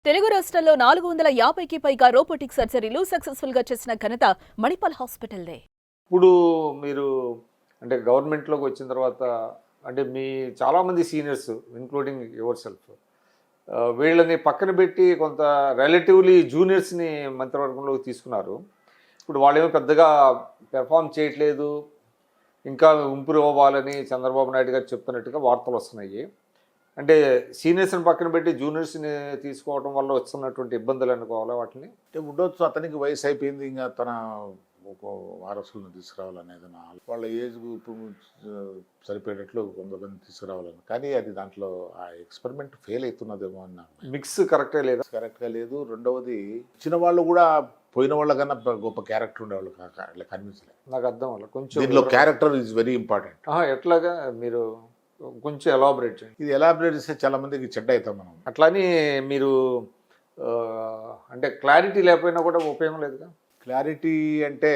తెలుగు రాష్ట్రాల్లో 450కి పైగా రోబోటిక్ సర్జరీలు సక్సెస్ఫుల్ గా చేసిన ఘనత మణిపాల్ హాస్పిటల్దే. ఇప్పుడు మీరు అంటే గవర్నమెంట్లోకి వచ్చిన తర్వాత అంటే మీ చాలామంది సీనియర్స్ ఇంక్లూడింగ్ యువర్ సెల్ఫ్ వీళ్ళని పక్కన పెట్టి కొంత రిలేటివ్లీ జూనియర్స్ని మంత్రివర్గంలోకి తీసుకున్నారు. ఇప్పుడు వాళ్ళేమో పెద్దగా పెర్ఫామ్ చేయట్లేదు, ఇంకా ఇంప్రూవ్ అవ్వాలని చంద్రబాబు నాయుడు గారు చెప్తున్నట్టుగా వార్తలు వస్తున్నాయి. అంటే సీనియర్స్ని పక్కన పెట్టి జూనియర్స్ని తీసుకోవడం వల్ల వస్తున్నటువంటి ఇబ్బందులు అనుకోవాలా వాటిని? అంటే ఉండొచ్చు, అతనికి వయసు అయిపోయింది, ఇంకా తన ఒక వారసులను తీసుకురావాలనేది వాళ్ళ ఏజ్ సరిపోయేటట్లు కొంతమంది తీసుకురావాలని. కానీ అది దాంట్లో ఆ ఎక్స్పెరిమెంట్ ఫెయిల్ అవుతున్నదేమో అన్న. మిక్స్ కరెక్టే లేదా? కరెక్ట్గా లేదు. రెండవది ఇచ్చిన వాళ్ళు కూడా పోయిన వాళ్ళకన్నా గొప్ప క్యారెక్టర్ ఉండేవాళ్ళు కాక అట్లా కనిపించలేదు నాకు అర్థం వల్ల కొంచెం దీనిలో క్యారెక్టర్ ఈజ్ వెరీ ఇంపార్టెంట్. ఎట్లాగా మీరు కొంచెం ఎలాబరేట్ చేయండి. ఇది ఎలాబరేట్ చేస్తే చాలా మందికి చెడ్డ అవుతాం మనం. అట్లాని మీరు అంటే క్లారిటీ లేకపోయినా కూడా ఉపయోగం లేదుగా. క్లారిటీ అంటే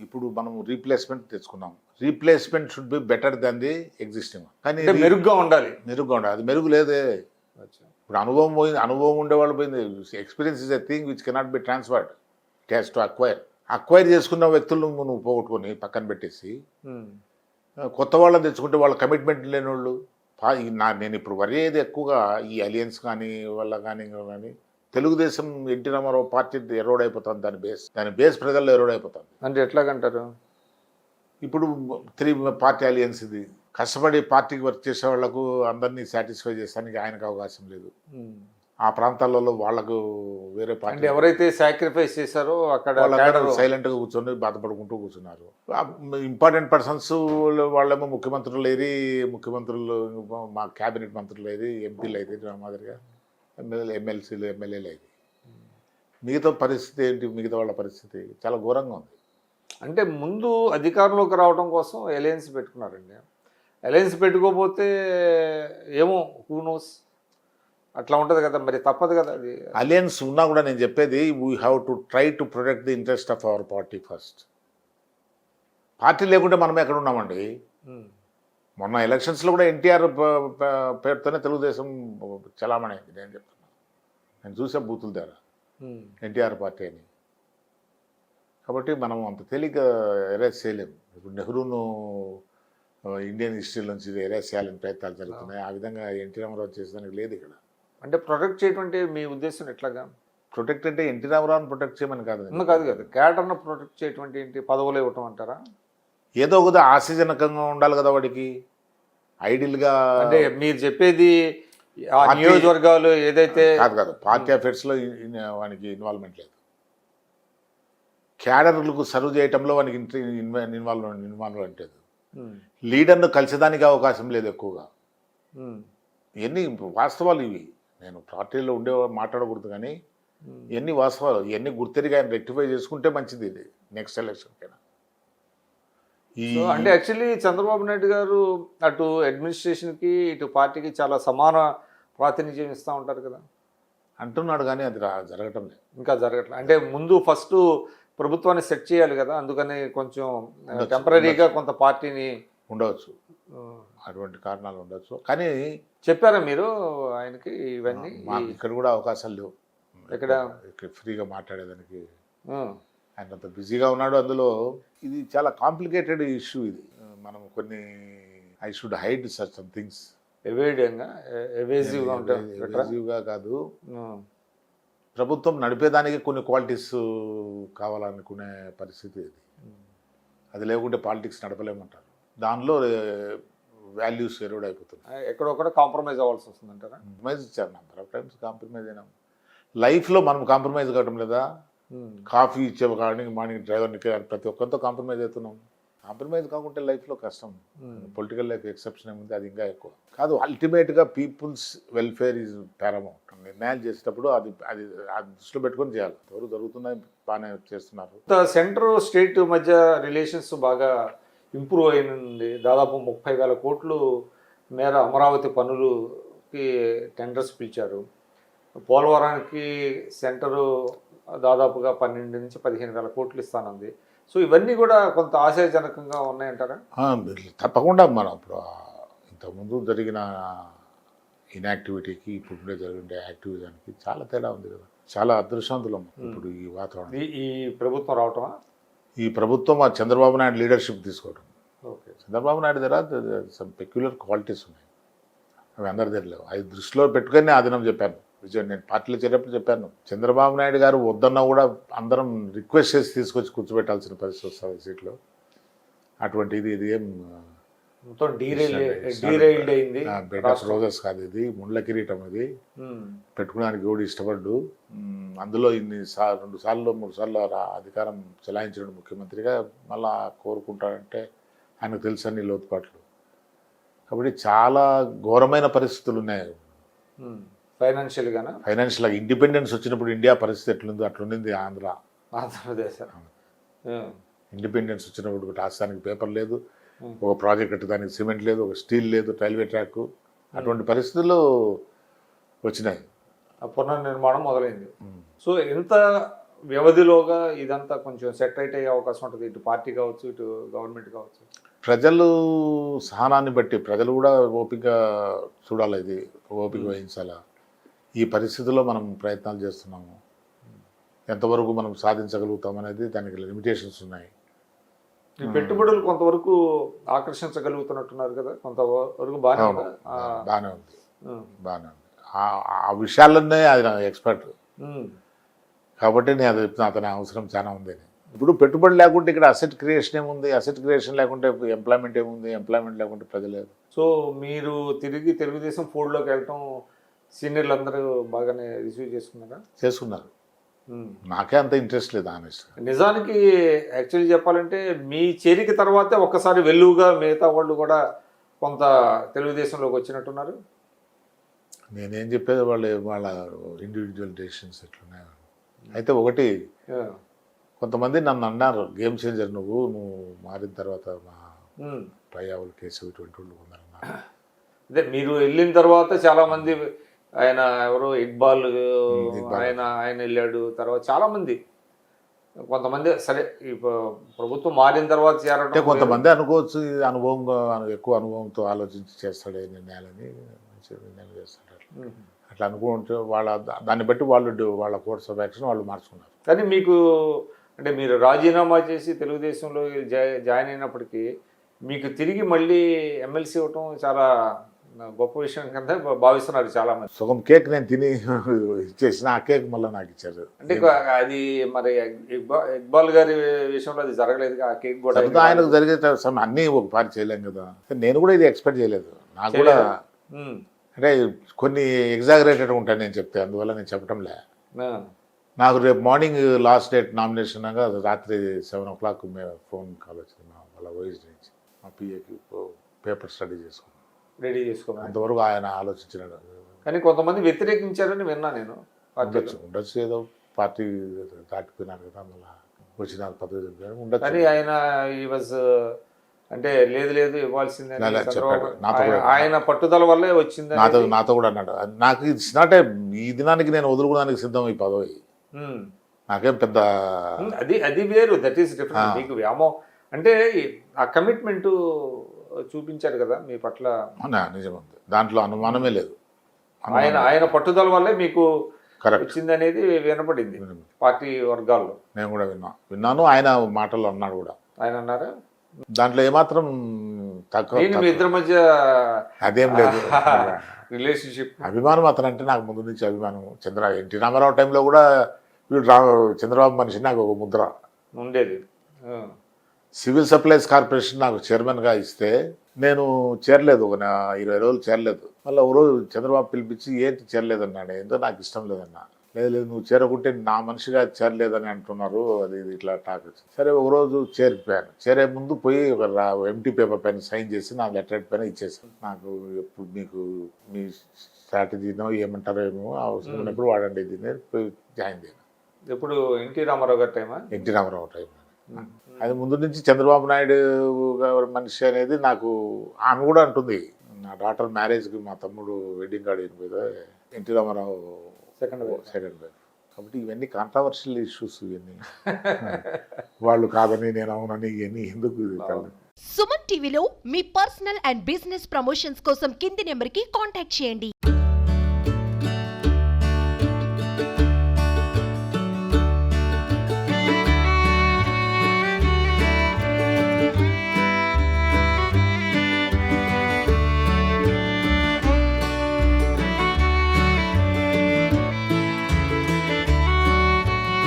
ఇప్పుడు మనం రీప్లేస్మెంట్ తెచ్చుకున్నాం. Replacement should be better than the existing. కానీ మెరుగ్గా ఉండాలి. అది మెరుగు లేదే. ఇప్పుడు అనుభవం పోయింది, అనుభవం ఉండేవాళ్ళు పోయింది. Experience is a thing which cannot be transferred. It has to acquire చేసుకున్న వ్యక్తులను నువ్వు పోగొట్టుకొని పక్కన పెట్టేసి కొత్త వాళ్ళని తెచ్చుకుంటే వాళ్ళ కమిట్మెంట్ లేని వాళ్ళు. నేను ఇప్పుడు వరేది ఎక్కువగా ఈ అలియన్స్ కానీ వల్ల కానీ తెలుగుదేశం ఎన్టీ రామారావు పార్టీ ఎరోడ్ అయిపోతుంది. దాని బేస్ ప్రజల్లో ఎరోడ్ అయిపోతుంది. అంటే ఎట్లాగంటారు? ఇప్పుడు 3 పార్టీ అలియన్స్ ఇది. కష్టపడి పార్టీకి వర్క్ చేసే వాళ్లకు అందరినీ సాటిస్ఫై చేస్తానికి ఆయనకు అవకాశం లేదు. ఆ ప్రాంతాలలో వాళ్ళకు వేరే పార్టీ ఎవరైతే సాక్రిఫైస్ చేశారో అక్కడ సైలెంట్గా కూర్చొని బాధపడుకుంటూ కూర్చున్నారు. ఇంపార్టెంట్ పర్సన్స్ వాళ్ళేమో ముఖ్యమంత్రులు ఏరి, ముఖ్యమంత్రులు మా క్యాబినెట్ మంత్రులు ఏరి, ఎంపీలు అయితే మా మాదిరిగా ఎమ్మెల్సీలు ఎమ్మెల్యేలు అయితే. మిగతా పరిస్థితి ఏంటి? మిగతా వాళ్ళ పరిస్థితి చాలా ఘోరంగా ఉంది. అంటే ముందు అధికారంలోకి రావడం కోసం అలయన్స్ పెట్టుకున్నారండి. అలయన్స్ పెట్టుకోకపోతే ఏమో హూ నోస్, అట్లా ఉంటుంది కదా, మరి తప్పదు కదా. అది అలయన్స్ ఉన్నా కూడా నేను చెప్పేది we have to try to protect the interest of our party first. Party లేకుంటే మనం ఎక్కడ ఉన్నామండి? మొన్న ఎలక్షన్స్లో కూడా ఎన్టీఆర్ పేరుతోనే తెలుగుదేశం చలామణి అయింది. నేను చెప్తున్నాను, నేను చూసే బూతుల ద్వారా ఎన్టీఆర్ పార్టీ అని. కాబట్టి మనం అంత తేలిక ఎరేజ్ చేయలేము. ఇప్పుడు నెహ్రూను ఇండియన్ హిస్టరీ నుంచి ఎరేజ్ చేయాలని ప్రయత్నాలు జరుగుతున్నాయి. ఆ విధంగా ఎన్టీ రామారావు చేసేదానికి లేదు ఇక్కడ. అంటే ప్రొటెక్ట్ చేయటం అంటే మీ ఉద్దేశం ఎట్లాగా? ప్రొటెక్ట్ అంటే ఎన్టీ రామారావుని ప్రొటెక్ట్ చేయమని కాదు. కాదు క్యాడర్ను ప్రొటెక్ట్ చేయటం ఏంటి? పదవులు ఇవ్వటం అంటారా? ఏదో ఒకదా ఆశాజనకంగా ఉండాలి కదా వాడికి, ఐడియల్గా. అంటే మీరు చెప్పేది నియోజకవర్గాలు ఏదైతే కాదు పార్టీ అఫేర్స్లో వానికి ఇన్వాల్వ్మెంట్ లేదు. క్యాడర్లకు సర్వ్ చేయటంలో వానికి ఇన్వాల్వ్మెంట్ లేదు. లీడర్ను కలిసేదానికి అవకాశం లేదు ఎక్కువగా. ఇవన్నీ వాస్తవాలు ఇవి. నేను పార్టీలో ఉండే మాట్లాడకూడదు, కానీ ఇవన్నీ వాస్తవాలు. ఇవన్నీ గుర్తెరిగి ఆయన రెక్టిఫై చేసుకుంటే మంచిది ఇది నెక్స్ట్ ఎలక్షన్కైనా. అంటే యాక్చువల్లీ చంద్రబాబు నాయుడు గారు అటు అడ్మినిస్ట్రేషన్కి ఇటు పార్టీకి చాలా సమాన ప్రాతినిధ్యం ఇస్తూ ఉంటారు కదా అంటున్నాడు, కానీ అది జరగటం లేదు, ఇంకా జరగట్లేదు. అంటే ముందు ఫస్ట్ ప్రభుత్వాన్ని సెట్ చేయాలి కదా, అందుకని కొంచెం టెంపరీగా కొంత పార్టీని ఉండవచ్చు, అటువంటి కారణాలు ఉండొచ్చు. కానీ చెప్పారా మీరు ఆయనకి ఇవన్నీ? మాకు ఇక్కడ కూడా అవకాశాలు లేవు ఇక్కడ ఫ్రీగా మాట్లాడేదానికి. ఆయన అంత బిజీగా ఉన్నాడు. అందులో ఇది చాలా కాంప్లికేటెడ్ ఇష్యూ. ఇది మనం కొన్ని I should hide such some things. ఎవేజివ్గా కాదు, ప్రభుత్వం నడిపేదానికి కొన్ని క్వాలిటీస్ కావాలనుకునే పరిస్థితి ఇది. అది లేకుంటే పాలిటిక్స్ నడపలేమంటారు. దానిలో వాల్యూస్ ఎరోడ్ అయిపోతున్నాయి. ఎక్కడొక్కడ కాంప్రమైజ్ అవ్వాల్సి వస్తుందంటారా? కాంప్రమైజ్ ఇచ్చారు, నెంబర్ ఆఫ్ టైమ్స్ కాంప్రమైజ్ అయినాం. లైఫ్లో మనం కాంప్రమైజ్ కావడం లేదా? కాఫీ ఇచ్చే కానీ మార్నింగ్ డ్రైవర్కి ప్రతి ఒక్కరితో కాంప్రమైజ్ అవుతున్నాం. కాంప్రమైజ్ కాకుంటే లైఫ్లో కష్టం. పొలిటికల్ లైఫ్ ఎక్సెప్షన్ ఏముంది, అది ఇంకా ఎక్కువ కాదు. అల్టిమేట్గా పీపుల్స్ వెల్ఫేర్ ఈజ్ పారమౌంట్. నిర్ణయాలు చేసేటప్పుడు అది అది దృష్టిలో పెట్టుకొని చేయాలి. ఎవరు జరుగుతున్నాయి, బాగానే చేస్తున్నారు. సెంటర్ స్టేట్ మధ్య రిలేషన్స్ బాగా ఇంప్రూవ్ అయినండి. దాదాపు 30,000 కోట్లు మేర అమరావతి పనులకి టెండర్స్ పిలిచారు. పోలవరానికి సెంటరు దాదాపుగా 12 నుంచి 15,000 కోట్లు ఇస్తానంది. సో ఇవన్నీ కూడా కొంత ఆశాజనకంగా ఉన్నాయంటారా? తప్పకుండా. మనం ఇప్పుడు ఇంతకుముందు జరిగిన ఇన్యాక్టివిటీకి ఇప్పుడుండే జరిగే యాక్టివిజానికి చాలా తేడా ఉంది కదా. చాలా అదృష్టవంతులం ఇప్పుడు ఈ వాతావరణం. ఈ ప్రభుత్వం రావటమా? ఈ ప్రభుత్వం ఆ చంద్రబాబు నాయుడు లీడర్షిప్ తీసుకోవడం. ఓకే. చంద్రబాబు నాయుడు దగ్గర సమ్ పెక్యులర్ క్వాలిటీస్ ఉన్నాయి, అవి అందరి దగ్గర లేవు. అది దృష్టిలో పెట్టుకొని ఆ దినం చెప్పాను, విజయ్ నేను పార్టీలో చేరేప్పుడు చెప్పాను, చంద్రబాబు నాయుడు గారు వద్దన్నా కూడా అందరం రిక్వెస్ట్ చేసి తీసుకొచ్చి కూర్చోబెట్టాల్సిన పరిస్థితి వస్తుంది సీట్లో. అటువంటి ఇది ఏం మొత్తం డీరైల్డ్ అయింది. బెడ్ ఆఫ్ రోజెస్ కాదు ఇది, ముండ్ల కిరీటం ఇది. పెట్టుకోవడానికి కూడా ఇష్టపడ్డు. అందులో 2 సార్లు 3 సార్లు అధికారం చెలాయించిన ముఖ్యమంత్రిగా మళ్ళా కోరుకుంటాడంటే ఆయనకు తెలుసు అన్ని లోతుపాట్లు. కాబట్టి చాలా ఘోరమైన పరిస్థితులు ఉన్నాయి. ఫైనాన్షియల్గా ఇండిపెండెన్స్ వచ్చినప్పుడు ఇండియా పరిస్థితి ఎట్లుందో అట్లుండింది ఆంధ్రప్రదేశ్. ఇండిపెండెన్స్ వచ్చినప్పుడు రాష్ట్రానికి పేపర్ లేదు, ఒక ప్రాజెక్ట్ కట్టడానికి సిమెంట్ లేదు, ఒక స్టీల్ లేదు, రైల్వే ట్రాక్, అటువంటి పరిస్థితులు వచ్చినాయి. పునర్నిర్మాణం మొదలైంది. సో ఎంత వ్యవధిలోగా ఇదంతా కొంచెం సెటిల్ అయ్యే అవకాశం ఉంటుంది, ఇటు పార్టీ కావచ్చు ఇటు గవర్నమెంట్ కావచ్చు? ప్రజలు సహనాన్ని బట్టి ప్రజలు కూడా ఓపిక చూడాలి, ఇది ఓపిక వహించాలా. ఈ పరిస్థితుల్లో మనం ప్రయత్నాలు చేస్తున్నాము, ఎంతవరకు మనం సాధించగలుగుతాం అనేది దానికి లిమిటేషన్స్ ఉన్నాయి. ఈ పెట్టుబడులు కొంతవరకు ఆకర్షించగలుగుతున్నట్టున్నారు కదా, కొంతవరకు బాగానే ఉంది. ఆ విషయాలనే అది నా ఎక్స్పర్ట్ కాబట్టి నేను అది చెప్తున్నా, అతని అవసరం చాలా ఉంది. ఇప్పుడు పెట్టుబడి లేకుంటే ఇక్కడ అసెట్ క్రియేషన్ ఏముంది, అసెట్ క్రియేషన్ లేకుంటే ఎంప్లాయ్మెంట్ ఏముంది, ఎంప్లాయ్మెంట్ లేకుంటే ప్రజలు లేదు. సో మీరు తిరిగి తెలుగుదేశం ఫోల్డ్లోకి వెళ్ళటం సీనియర్లు అందరూ బాగానే రిసీవ్ చేసుకున్నారు. నాకే అంత ఇంట్రెస్ట్ లేదు ఆనెస్ట్. నిజానికి యాక్చువల్లీ చెప్పాలంటే మీ చేరిక తర్వాతే ఒక్కసారి వెలుగుగా మిగతా వాళ్ళు కూడా కొంత తెలుగుదేశంలోకి వచ్చినట్టున్నారు. నేనేం చెప్పేది వాళ్ళ ఇండివిజువల్ డెసిషన్స్ ఎట్లున్నాయి. అయితే ఒకటి, కొంతమంది నన్ను అన్నారు, గేమ్ చేంజర్ నువ్వు మారిన తర్వాత మా పయ్యావుల కేసు ఇటువంటి వాళ్ళు ఉన్నారన్నారు. అదే మీరు వెళ్ళిన తర్వాత చాలామంది, ఆయన ఎవరు ఇక్బాల్ ఆయన వెళ్ళాడు, తర్వాత చాలామంది, కొంతమంది సరే ప్రభుత్వం మారిన తర్వాత అంటే కొంతమంది అనుకోవచ్చు అనుభవంగా ఎక్కువ అనుభవంతో ఆలోచించి చేస్తాడే నిర్ణయాలని, మంచి నిర్ణయాలు చేస్తాడు అట్లా అనుకుంటే దాన్ని బట్టి వాళ్ళ కోర్స్ ఆఫ్ యాక్షన్ వాళ్ళు మార్చుకున్నారు. కానీ మీకు అంటే మీరు రాజీనామా చేసి తెలుగుదేశంలో జాయిన్ అయినప్పటికీ మీకు తిరిగి మళ్ళీ ఎమ్మెల్సీ ఇవ్వటం చాలా గొప్ప విషయం కింద భావిస్తున్నారు చాలా మంది. సగం కేక్ నేను తిని ఇచ్చేసిన, ఆ కేక్ మళ్ళీ నాకు ఇచ్చారు. అంటే అది మరి ఇక్బాల్ గారి విషయంలో అది జరగలేదు, ఆ కేక్ కూడా ఆయనకు జరిగే అన్నీ ఒక పారి చేయలేం కదా. నేను కూడా ఇది ఎక్స్పెక్ట్ చేయలేదు. నాకు కూడా అంటే కొన్ని ఎగ్జాగరేటెడ్ ఉంటాయి నేను చెప్తే, అందువల్ల నేను చెప్పటంలే. నాకు రేపు మార్నింగ్ లాస్ట్ డేట్ నామినేషన్ అనగా రాత్రి 7 o'clock ఫోన్ కాల్ వచ్చింది వాళ్ళ వైజ్ నుంచి, మా పిఏకి పేపర్ స్టడీ రెడీ చేసుకోవాలి. అంతవరకు ఆయన ఆలోచించినాడు. కానీ కొంతమంది వ్యతిరేకించారని విన్నా నేను. ఉండొచ్చు, ఏదో పార్టీ దాటిపోయినారు కదా, మళ్ళీ వచ్చినారు పదవి ఉండొచ్చు. కానీ ఆయన ఈ వాజ్ అంటే లేదు ఇవ్వాల్సిందే, ఆయన పట్టుదల వల్లే వచ్చింది నాతో కూడా అన్నాడు. నాకు ఇట్స్ నాట్ ఈ దినానికి నేను వదులుకోవడానికి సిద్ధం ఈ పదవి, నాకేం పెద్ద అది వేరు, దట్ ఈస్ డిఫరెంట్. మీకు వ్యామోహం అంటే ఆ కమిట్మెంట్ చూపించారు కదా మీ పట్ల, నిజం ఉంది, దాంట్లో అనుమానమే లేదు. ఆయన పట్టుదల వల్లే మీకు వచ్చింది అనేది వినపడింది పార్టీ వర్గాల్లో. నేను కూడా విన్నాను, ఆయన మాటలు అన్నాడు కూడా. ఆయన అన్నారా? దాంట్లో ఏమాత్రం తక్కువ మీ ఇద్దరి మధ్య అదేం లేదు. రిలేషన్షిప్, అభిమానం. అతను అంటే నాకు ముందు నుంచి అభిమానం. ఎన్టీ రామారావు టైంలో కూడా వీడు చంద్రబాబు మనిషి నాకు ఒక ముద్ర ఉండేది. సివిల్ సప్లైస్ కార్పొరేషన్ నాకు చైర్మన్గా ఇస్తే నేను చేరలేదు, ఒక 20 రోజులు చేరలేదు. మళ్ళీ ఒక రోజు చంద్రబాబు పిలిపించి ఏంటి చేరలేదన్నాడు. ఏంటో నాకు ఇష్టం లేదన్నా. లేదు నువ్వు చేరకుంటే నా మనిషిగా చేరలేదని అంటున్నారు, అది ఇట్లా టాక్ వచ్చింది. సరే ఒకరోజు చేరిపోయాను. చేరే ముందు పోయి ఒక ఎంటీ పేపర్ పైన సైన్ చేసి నా లెటర్ పైన ఇచ్చేసాను. నాకు ఎప్పుడు మీకు మీ స్ట్రాటజీనో ఏమంటారో ఏమో అవసరం ఉన్నప్పుడు వాడండి ఇది పోయి జాయిన్ చేయను. ఎప్పుడు ఎన్టీ రామారావు గారి టైమా? ఎన్టీ రామారావు టైం. అది ముందు నుంచి చంద్రబాబు నాయుడు గారి మనిషి అనేది నాకు ఆమె కూడా అంటుంది. నా డాటర్ మ్యారేజ్కి మా తమ్ముడు వెడ్డింగ్ కార్డు మీద ఎన్టీ రామారావు సెకండ్ వైఫ్. కాబట్టి ఇవన్నీ కాంట్రవర్షియల్ ఇష్యూస్, ఇవన్నీ వాళ్ళు కాదని నేను అవునని ఇవన్నీ ఎందుకు. సుమన్ టీవీలో మీ పర్సనల్ అండ్ బిజినెస్ ప్రమోషన్స్ కోసం కింది నెంబర్కి కాంటాక్ట్ చేయండి.